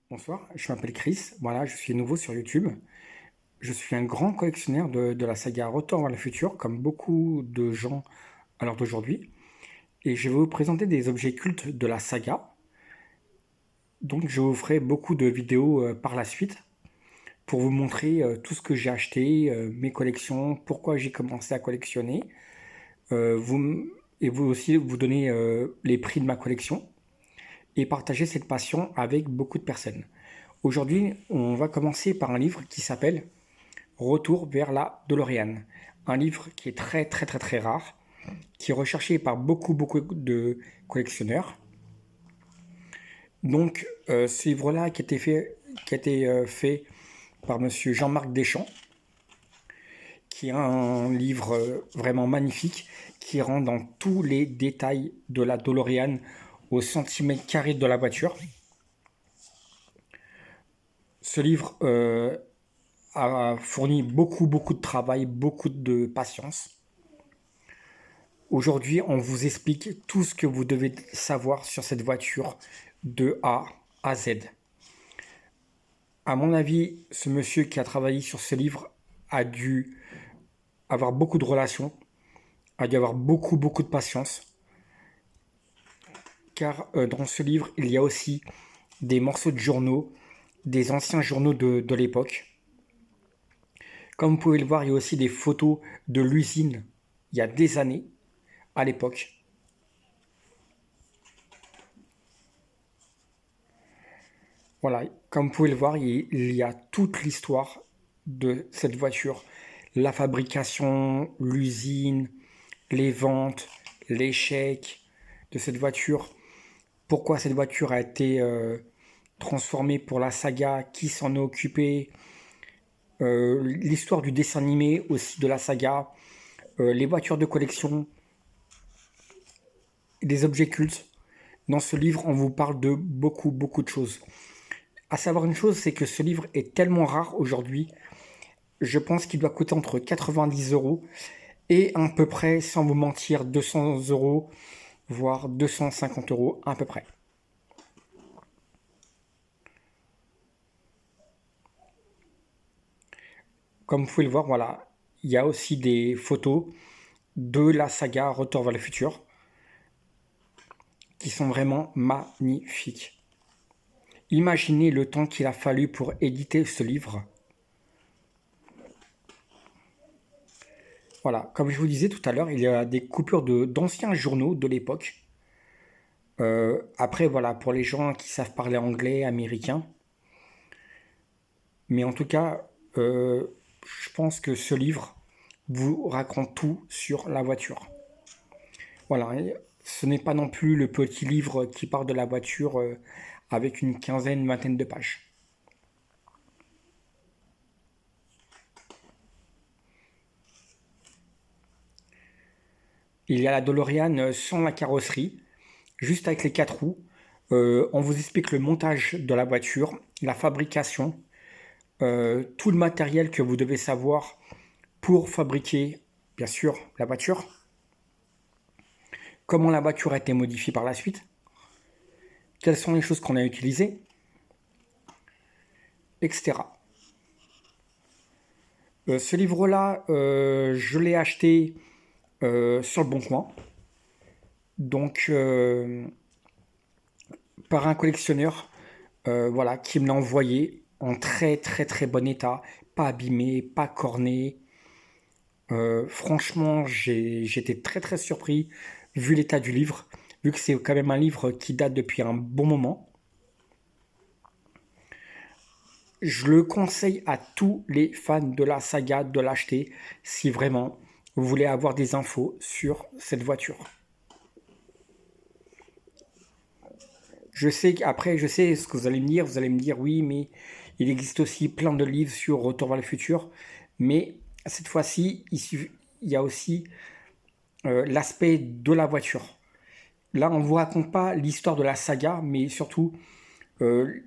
Bonsoir, je m'appelle Chris, voilà, je suis nouveau sur YouTube. Je suis un grand collectionneur de la saga Retour vers le futur, comme beaucoup de gens à l'heure d'aujourd'hui. Et je vais vous présenter des objets cultes de la saga. Donc je vous ferai beaucoup de vidéos par la suite pour vous montrer tout ce que j'ai acheté, mes collections, pourquoi j'ai commencé à collectionner. Et vous aussi vous donner les prix de ma collection et partager cette passion avec beaucoup de personnes. Aujourd'hui, on va commencer par un livre qui s'appelle Retour vers la DeLorean. Un livre qui est très très très très rare, qui est recherché par beaucoup de collectionneurs. Donc ce livre-là qui a été fait par monsieur Jean-Marc Deschamps, qui est un livre vraiment magnifique, qui rentre dans tous les détails de la DeLorean au centimètre carré de la voiture. Ce livre a fourni beaucoup de travail, beaucoup de patience. Aujourd'hui, on vous explique tout ce que vous devez savoir sur cette voiture de A à Z. À mon avis, ce monsieur qui a travaillé sur ce livre a dû avoir beaucoup de relations, a dû avoir beaucoup de patience, car dans ce livre, il y a aussi des morceaux de journaux, des anciens journaux de l'époque. Comme vous pouvez le voir, il y a aussi des photos de l'usine il y a des années, à l'époque. Voilà, comme vous pouvez le voir, il y a toute l'histoire de cette voiture. La fabrication, l'usine, les ventes, l'échec de cette voiture. Pourquoi cette voiture a été transformée pour la saga, qui s'en est occupé. L'histoire du dessin animé aussi de la saga. Les voitures de collection, des objets cultes. Dans ce livre, on vous parle de beaucoup de choses. À savoir une chose, c'est que ce livre est tellement rare aujourd'hui. Je pense qu'il doit coûter entre 90 euros et à peu près, sans vous mentir, 200 euros, voire 250 euros à peu près. Comme vous pouvez le voir, voilà, il y a aussi des photos de la saga Retour vers le futur qui sont vraiment magnifiques. Imaginez le temps qu'il a fallu pour éditer ce livre. Voilà, comme je vous disais tout à l'heure, il y a des coupures d'anciens journaux de l'époque. Après, voilà, pour les gens qui savent parler anglais, américain. Mais en tout cas, je pense que ce livre vous raconte tout sur la voiture. Voilà, et ce n'est pas non plus le petit livre qui part de la voiture avec une quinzaine, une vingtaine de pages. Il y a la DeLorean sans la carrosserie, juste avec les quatre roues. On vous explique le montage de la voiture, la fabrication, tout le matériel que vous devez savoir pour fabriquer, bien sûr, la voiture, comment la voiture a été modifiée par la suite, quelles sont les choses qu'on a utilisées, etc. Ce livre-là, je l'ai acheté sur le Bon Coin, donc par un collectionneur, voilà, qui me l'a envoyé en très bon état, pas abîmé, pas corné. Franchement, j'étais très surpris vu l'état du livre, vu que c'est quand même un livre qui date depuis un bon moment. Je le conseille à tous les fans de la saga de l'acheter si vraiment vous voulez avoir des infos sur cette voiture. Je sais ce que vous allez me dire. Vous allez me dire oui, mais il existe aussi plein de livres sur Retour vers le futur. Mais cette fois-ci, il y a aussi l'aspect de la voiture. Là, on ne vous raconte pas l'histoire de la saga, mais surtout euh,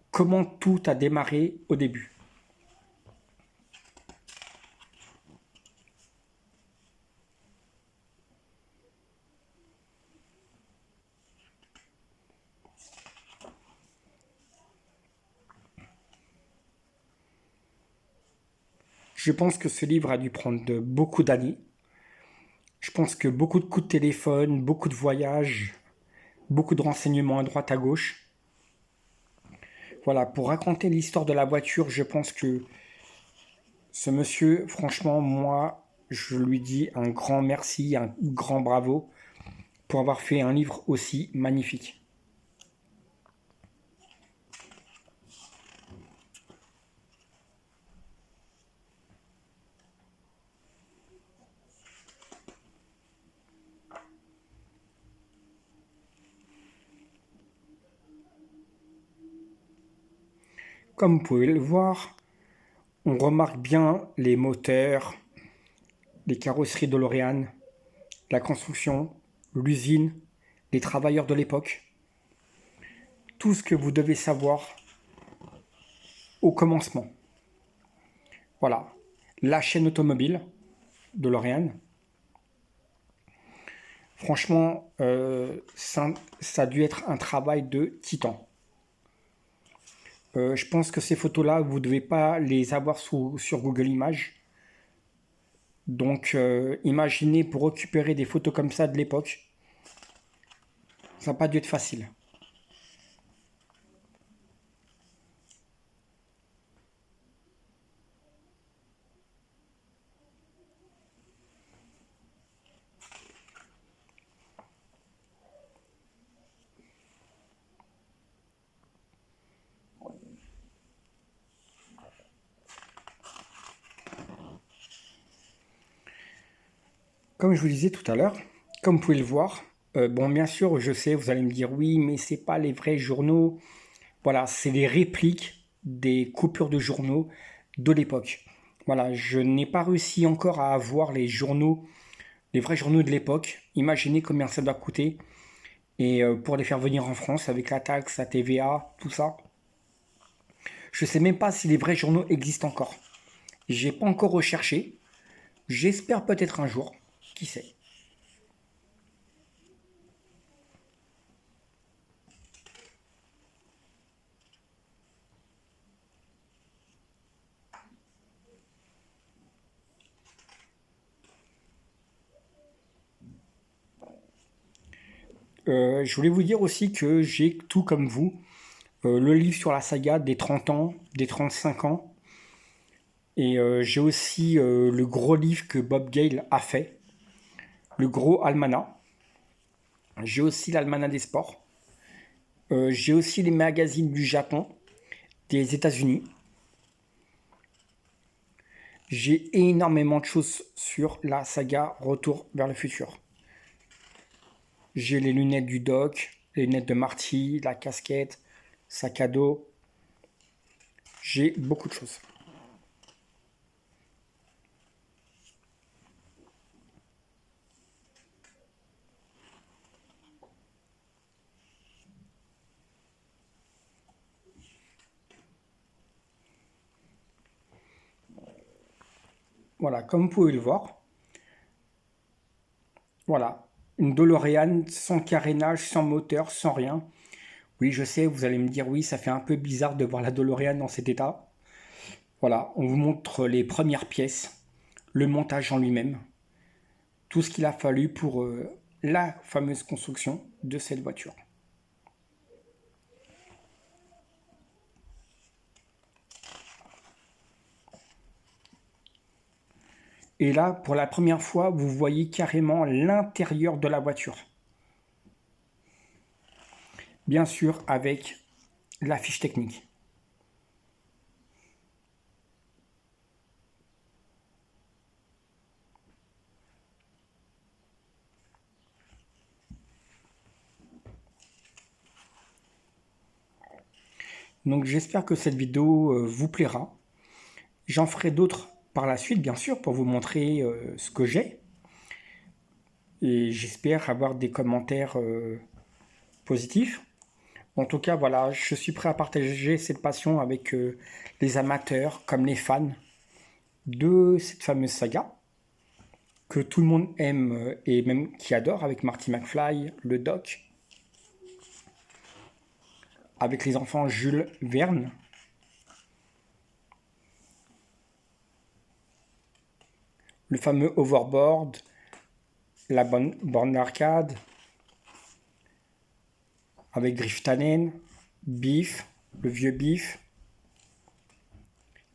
comment tout a démarré au début. Je pense que ce livre a dû prendre beaucoup d'années. Je pense que beaucoup de coups de téléphone, beaucoup de voyages, beaucoup de renseignements à droite à gauche. Voilà, pour raconter l'histoire de la voiture, je pense que ce monsieur, franchement, moi, je lui dis un grand merci, un grand bravo pour avoir fait un livre aussi magnifique. Comme vous pouvez le voir, on remarque bien les moteurs, les carrosseries DeLorean, la construction, l'usine, les travailleurs de l'époque. Tout ce que vous devez savoir au commencement. Voilà. La chaîne automobile DeLorean. Franchement, ça a dû être un travail de titan. Je pense que ces photos-là, vous ne devez pas les avoir sur Google Images. Donc, imaginez pour récupérer des photos comme ça de l'époque, ça n'a pas dû être facile. Comme je vous disais tout à l'heure, comme vous pouvez le voir, bon, bien sûr, je sais, vous allez me dire oui, mais c'est pas les vrais journaux. Voilà, c'est les répliques des coupures de journaux de l'époque. Voilà, je n'ai pas réussi encore à avoir les journaux, les vrais journaux de l'époque. Imaginez combien ça doit coûter. Et pour les faire venir en France avec la taxe, la TVA, tout ça. Je sais même pas si les vrais journaux existent encore. J'ai pas encore recherché. J'espère peut-être un jour. Qui sait? Je voulais vous dire aussi que j'ai tout comme vous. Le livre sur la saga des 30 ans, des 35 ans. Et j'ai aussi le gros livre que Bob Gale a fait, le gros almanach. J'ai aussi l'almanach des sports. J'ai aussi les magazines du Japon, des États-Unis. J'ai énormément de choses sur la saga Retour vers le futur. J'ai les lunettes du Doc, les lunettes de Marty, la casquette, sac à dos. J'ai beaucoup de choses. Voilà, comme vous pouvez le voir, voilà, une DeLorean sans carénage, sans moteur, sans rien. Oui, je sais, vous allez me dire, oui, ça fait un peu bizarre de voir la DeLorean dans cet état. Voilà, on vous montre les premières pièces, le montage en lui-même, tout ce qu'il a fallu pour la fameuse construction de cette voiture. Et là, pour la première fois, vous voyez carrément l'intérieur de la voiture. Bien sûr, avec la fiche technique. Donc j'espère que cette vidéo vous plaira. J'en ferai d'autres par la suite, bien sûr, pour vous montrer ce que j'ai. Et j'espère avoir des commentaires positifs. En tout cas, voilà, je suis prêt à partager cette passion avec les amateurs comme les fans de cette fameuse saga que tout le monde aime et même qui adore avec Marty McFly, le Doc, avec les enfants Jules Verne. le fameux Overboard, la borne d'arcade avec Driftanen, Biff, le vieux Biff,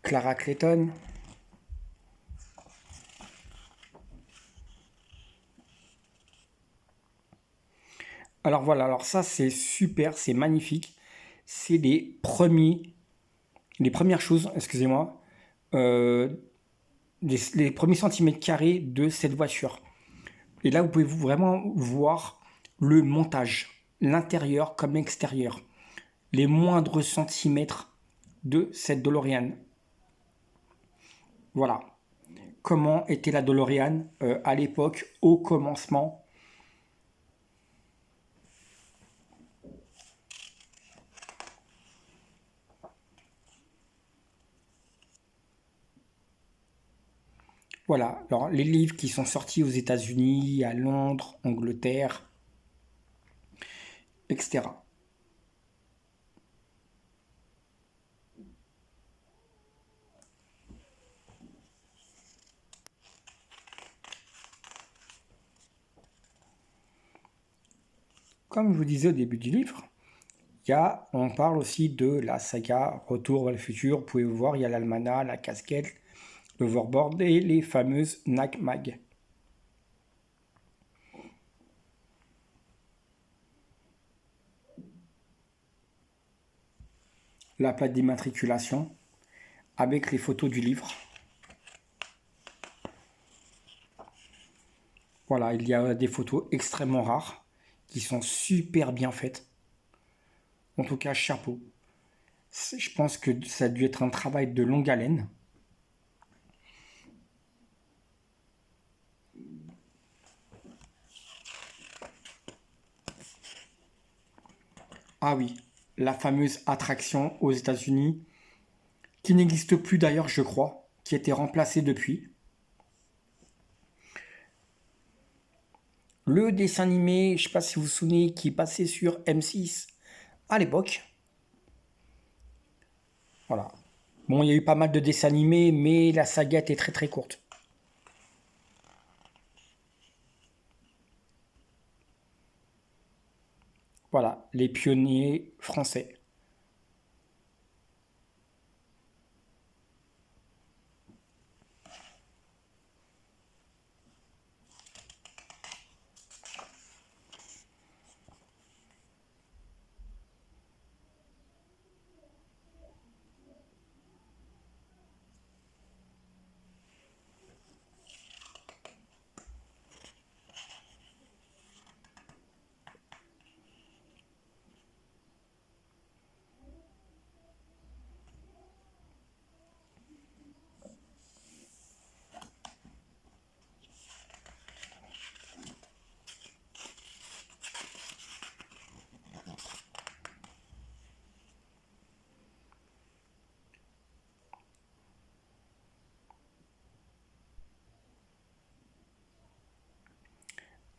Clara Clayton. Alors voilà, alors ça c'est super, c'est magnifique. C'est les premières choses, excusez-moi, euh, les premiers centimètres carrés de cette voiture. Et là, vous pouvez vraiment voir le montage, l'intérieur comme l'extérieur, les moindres centimètres de cette DeLorean. Voilà. Comment était la DeLorean à l'époque, au commencement. Voilà. Alors, les livres qui sont sortis aux États-Unis, à Londres, Angleterre, etc. Comme je vous disais au début du livre, on parle aussi de la saga Retour vers le futur. Vous pouvez voir, il y a l'almanach, la casquette, l'overboard et les fameuses NAC Mag. La plaque d'immatriculation avec les photos du livre. Voilà, il y a des photos extrêmement rares qui sont super bien faites. En tout cas, chapeau. Je pense que ça a dû être un travail de longue haleine. Ah oui, la fameuse attraction aux États-Unis, qui n'existe plus d'ailleurs, je crois, qui a été remplacée depuis. Le dessin animé, je ne sais pas si vous vous souvenez, qui passait sur M6 à l'époque. Voilà. Bon, il y a eu pas mal de dessins animés, mais la saga était très très courte. Voilà, les pionniers français.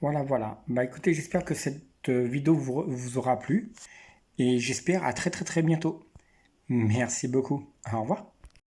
Voilà, voilà. Bah écoutez, j'espère que cette vidéo vous aura plu et j'espère à très très très bientôt. Merci beaucoup. Au revoir.